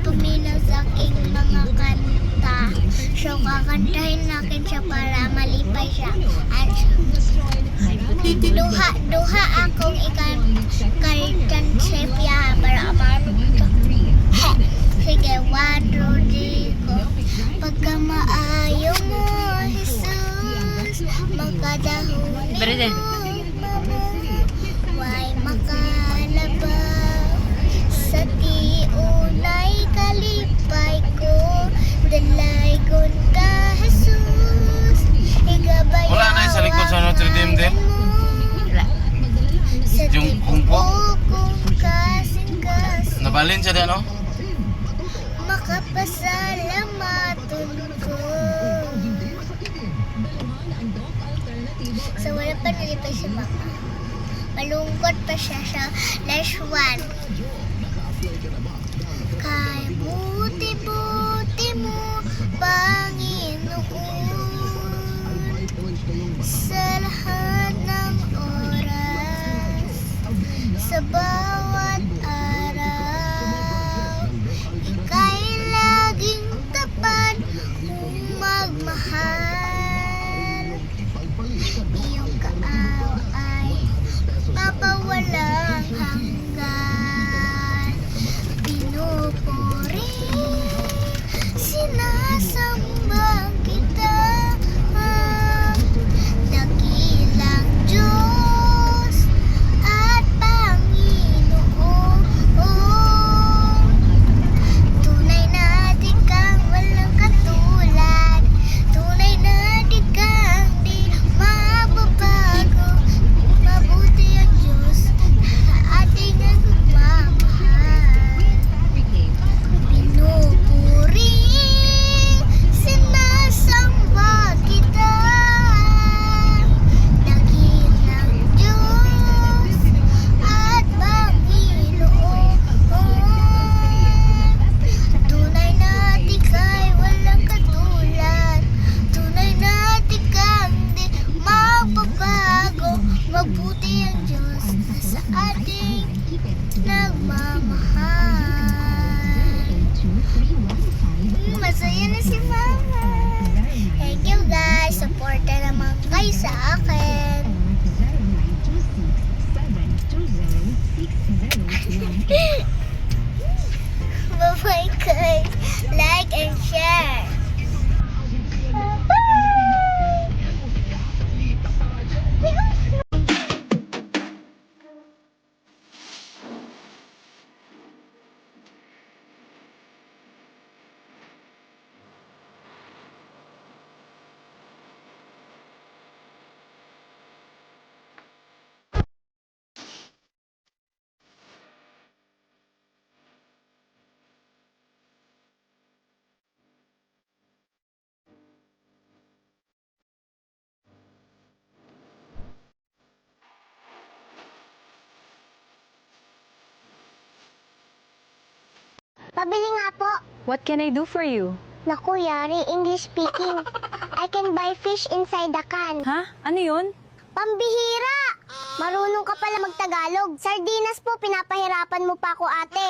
tuminaw sa aking mga kanta. So, kakantahin natin siya para malipay siya. At duha akong ikalitan sepya para marunong. Sige, Rodrigo. Pagka maayo mo, Jesus, makadahon Brother. Way makalabaw sa tiunay kalipay ko, dalay gunta Jesus, igabayawan Wala na yung sa likod sa Notre Dame din? Wala. sa Yung kungpo? kung kasing-kasing Nabalin siya din, no? makapasalamaton ko. So wala pa nalipay si Mama. Malungkot pa siya sa last one. Kay buti-buti mo, Panginoon, sa lahat ng oras, sa bawat araw, ika'y laging tapat magmahal. Iyong kaaw ay papawalang hanggan. Pinupuri, sinasamba kita, dakilang Diyos at Panginoon. Tunay na di kang walang katulad, tunay na di kang di mababago. Mabuti ang Diyos sa ating nagmamahal. Pinupuri, sinasamba kita, dakilang Diyos at Panginoon. Tunay na di ka'y walang katulad, tunay na di kang di magbabago. Mabuti ang Diyos sa ating nagmamahal. Masaya na si Mama. Thank you guys. Supporta naman kayo sa akin. Bye-bye guys. Like and share. Pabili nga po. What can I do for you? Naku, Yari, English speaking. I can buy fish inside the can. Ha? Ano yun? Pambihira! Marunong ka pala magtagalog. Sardinas po, pinapahirapan mo pa ako, ate.